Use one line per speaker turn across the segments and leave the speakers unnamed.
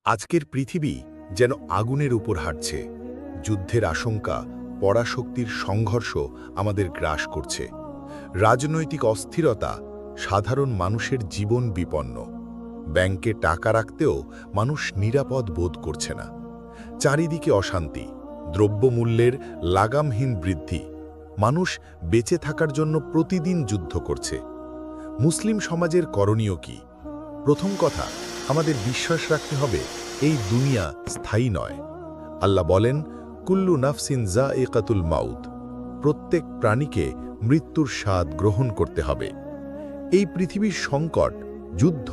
আজকের পৃথিবী যেন আগুনের উপর হাঁটছে। যুদ্ধের আশঙ্কা, পরাশক্তির সংঘর্ষ আমাদের গ্রাস করছে। রাজনৈতিক অস্থিরতা, সাধারণ মানুষের জীবন বিপন্ন। ব্যাংকে টাকা রাখতেও মানুষ নিরাপদ বোধ করছে না। চারিদিকে অশান্তি, দ্রব্যমূল্যের লাগামহীন বৃদ্ধি। মানুষ বেঁচে থাকার জন্য প্রতিদিন যুদ্ধ করছে। মুসলিম সমাজের করণীয় কি? প্রথম কথা, আমাদের বিশ্বাস রাখতে হবে এই দুনিয়া স্থায়ী নয়। আল্লাহ বলেন, কুল্লু নাফসিন যায়িকাতুল মাউত। প্রত্যেক প্রাণীকে মৃত্যুর স্বাদ গ্রহণ করতে হবে। এই পৃথিবীর সংকট, যুদ্ধ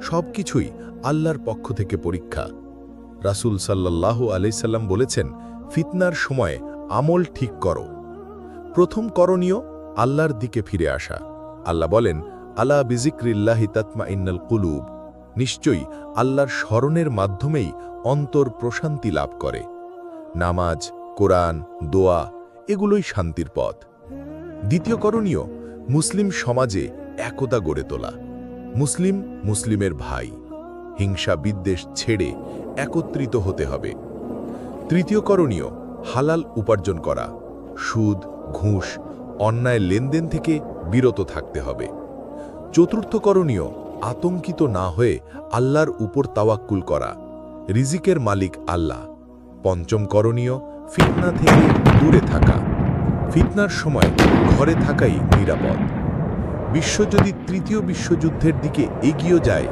সবকিছুই আল্লাহর পক্ষ থেকে পরীক্ষা। রাসূল সাল্লাল্লাহু আলাইহি সাল্লাম বলেছেন, ফিতনার সময় আমল ঠিক করো। প্রথম করণীয় আল্লাহর দিকে ফিরে আসা। আল্লাহ বলেন, আলা বিজিক্রিল্লাহি তাতমাইন্নাল কুলুব। নিশ্চয়ই আল্লাহর স্মরণের মাধ্যমেই অন্তর প্রশান্তি লাভ করে। নামাজ, কোরআন, দোয়া এগুলোই শান্তির পথ। দ্বিতীয় করণীয়, মুসলিম সমাজে একতা গড়ে তোলা। মুসলিম মুসলিমের ভাই। হিংসা বিদ্বেষ ছেড়ে একত্রিত হতে হবে। তৃতীয় করণীয়, হালাল উপার্জন করা। সুদ, ঘুষ, অন্যায় লেনদেন থেকে বিরত থাকতে হবে। চতুর্থ করণীয়, আতঙ্কিত না হয়ে আল্লাহর উপর তাওয়াক্কুল করা। রিজিকের মালিক আল্লাহ। পঞ্চম করণীয়, ফিতনা থেকে দূরে থাকা। ফিতনার সময় ঘরে থাকাই নিরাপদ। বিশ্ব যদি তৃতীয় বিশ্বযুদ্ধের দিকে এগিয়ে যায়,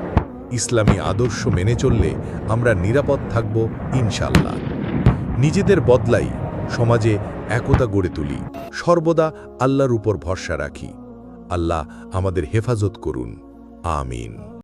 ইসলামী আদর্শ মেনে চললে আমরা নিরাপদ থাকব ইনশাআল্লাহ। নিজেদের বদলাই, সমাজে একতা গড়ে তুলি, সর্বদা আল্লাহর উপর ভরসা রাখি। আল্লাহ আমাদের হেফাজত করুন। আমিন।